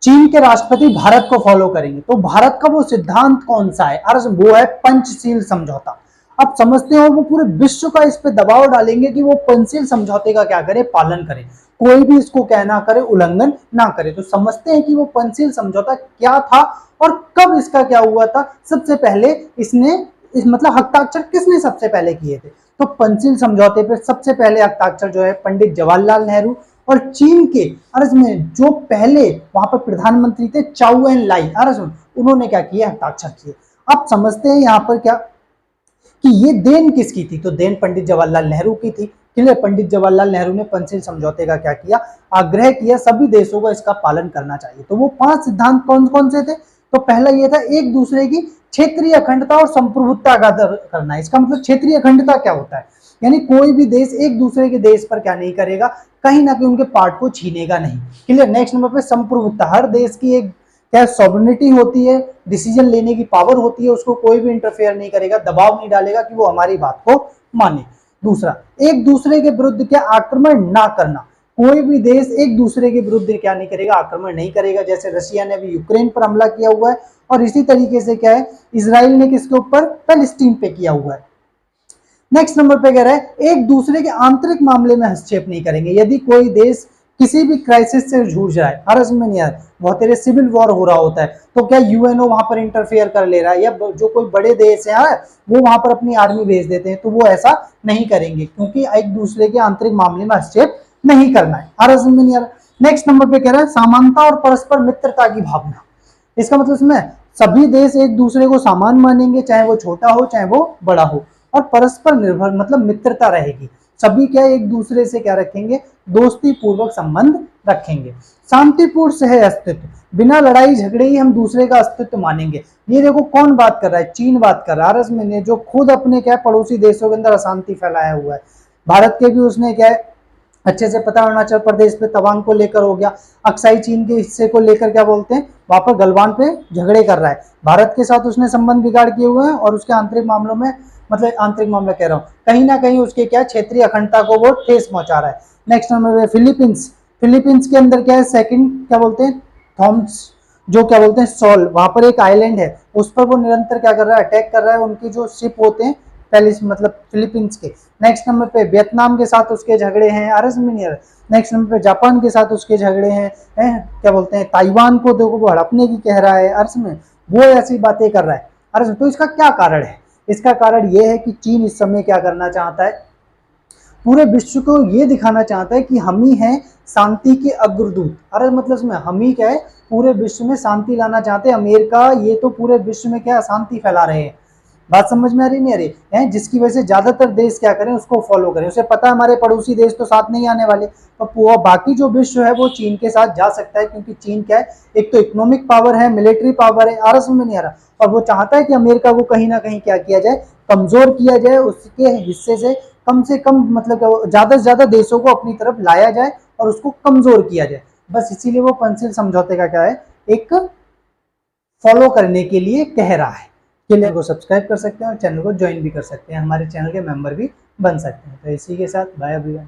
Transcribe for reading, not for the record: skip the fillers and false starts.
चीन के राष्ट्रपति भारत को फॉलो करेंगे। तो भारत का वो सिद्धांत कौन सा है? और वो है पंचशील समझौता। अब समझते हो वो पूरे विश्व का इस पे दबाव डालेंगे कि वो पंचशील समझौते का क्या करे, पालन करे, कोई भी इसको कहना करे, उल्लंघन ना करे। तो समझते हैं कि वो पंचशील समझौता क्या था और कब इसका क्या हुआ था। सबसे पहले इसने मतलब हस्ताक्षर किसने सबसे पहले किए थे? तो पंचशील समझौते पे सबसे पहले हस्ताक्षर जो है पंडित जवाहरलाल नेहरू और चीन के अर्ज में जो पहले वहां पर प्रधानमंत्री थे चाउ एन लाई, उन्होंने क्या किया, हस्ताक्षर किए। अब समझते हैं यहाँ पर क्या कि ये देन किसकी थी? तो देन पंडित जवाहरलाल नेहरू की थी। क्लियर? पंडित जवाहरलाल नेहरू ने पंचशील समझौते का क्या किया, आग्रह किया सभी देशों को इसका पालन करना चाहिए। तो वो 5 सिद्धांत कौन कौन से थे? तो पहला ये था एक दूसरे की क्षेत्रीय अखंडता और संप्रभुता का आदर करना। इसका मतलब क्षेत्रीय अखंडता क्या होता है? यानी कोई भी देश एक दूसरे के देश पर क्या नहीं करेगा, कहीं ना कहीं उनके पार्ट को छीनेगा नहीं। क्लियर? नेक्स्ट नंबर पे संप्रभुता, हर देश की एक क्या सॉवरेनिटी होती है, डिसीजन लेने की पावर होती है, उसको कोई भी इंटरफेयर नहीं करेगा, दबाव नहीं डालेगा कि वो हमारी बात को माने। दूसरा, एक दूसरे के विरुद्ध क्या आक्रमण ना करना, कोई भी देश एक दूसरे के विरुद्ध क्या नहीं करेगा, आक्रमण नहीं करेगा। जैसे रशिया ने अभी यूक्रेन पर हमला किया हुआ है और इसी तरीके से क्या है इजराइल ने किसके ऊपर, पैलेस्टीन पे किया हुआ है। नेक्स्ट नंबर पे कह रहा है एक दूसरे के आंतरिक मामले में हस्तक्षेप नहीं करेंगे। यदि कोई देश किसी भी क्राइसिस से जूझ रहा है, हर में नहीं यार बहुत तेरे सिविल वॉर हो रहा होता है, तो क्या यूएनओ वहां पर इंटरफेयर कर ले रहा है, या जो कोई बड़े देश है वो वहां पर अपनी आर्मी भेज देते हैं, तो वो ऐसा नहीं करेंगे क्योंकि एक दूसरे के आंतरिक मामले में हस्तक्षेप नहीं करना है। हर में नहीं आ रहा। नेक्स्ट नंबर पे कह रहा है समानता और परस्पर मित्रता की भावना। इसका मतलब इसमें सभी देश एक दूसरे को समान मानेंगे, चाहे वो छोटा हो चाहे वो बड़ा हो, और परस्पर निर्भर मतलब मित्रता रहेगी। सभी क्या एक दूसरे से क्या रखेंगे, दोस्ती पूर्वक संबंध रखेंगे। शांतिपूर्ण सह अस्तित्व, बिना लड़ाई झगड़े ही हम दूसरे का अस्तित्व मानेंगे। ये देखो कौन बात कर रहा है, चीन बात कर रहा है। रस में जो खुद अपने क्या पड़ोसी देशों के अंदर अशांति फैलाया हुआ है। भारत के भी उसने क्या है अच्छे से पता, अरुणाचल प्रदेश पे तवांग को लेकर हो गया, अक्साई चीन के हिस्से को लेकर क्या बोलते हैं वहां पर गलवान पे झगड़े कर रहा है। भारत के साथ उसने संबंध बिगाड़ किए हुए हैं और उसके आंतरिक मामलों में, मतलब आंतरिक मामला कह रहा हूँ, कहीं ना कहीं उसके क्या क्षेत्रीय अखंडता को वो ठेस पहुंचा रहा है। नेक्स्ट नंबर पे फिलीपींस, फिलीपींस के अंदर क्या है सेकंड क्या बोलते हैं थॉम्स, जो क्या बोलते हैं सॉल, वहां पर एक आइलैंड है, उस पर वो निरंतर क्या कर रहा है, अटैक कर रहा है। उनके जो शिप होते हैं पैलिस मतलब फिलीपींस के। नेक्स्ट नंबर पे वियतनाम के साथ उसके झगड़े हैं, आर्मेनिया। नेक्स्ट नंबर पे जापान के साथ उसके झगड़े हैं, क्या बोलते हैं ताइवान को देखो वो हड़पने की कह रहा है, अर्स में वो ऐसी बातें कर रहा है। अर्स तो इसका क्या कारण है? इसका कारण ये है कि चीन इस समय क्या करना चाहता है, पूरे विश्व को ये दिखाना चाहता है कि हम ही हैं शांति के अग्रदूत। अरे मतलब इसमें हम ही क्या है पूरे विश्व में शांति लाना चाहते हैं। अमेरिका ये तो पूरे विश्व में क्या अशांति फैला रहे हैं। बात समझ में आ रही नहीं आ रही है? जिसकी वजह से ज्यादातर देश क्या करें, उसको फॉलो करें। उसे पता है हमारे पड़ोसी देश तो साथ नहीं आने वाले, तो बाकी जो विश्व है वो चीन के साथ जा सकता है, क्योंकि चीन क्या है एक तो इकोनॉमिक पावर है, मिलिट्री पावर है, आरस में नहीं आ रहा। और वो चाहता है कि अमेरिका को कहीं ना कहीं क्या किया जाए, कमजोर किया जाए, उसके हिस्से से कम मतलब ज्यादा से ज्यादा देशों को अपनी तरफ लाया जाए और उसको कमजोर किया जाए। बस इसीलिए वो पंचशील समझौते का क्या है एक फॉलो करने के लिए कह रहा है। चैनल को सब्सक्राइब कर सकते हैं और चैनल को ज्वाइन भी कर सकते हैं, हमारे चैनल के मेंबर भी बन सकते हैं। तो इसी के साथ बाय एवरीवन।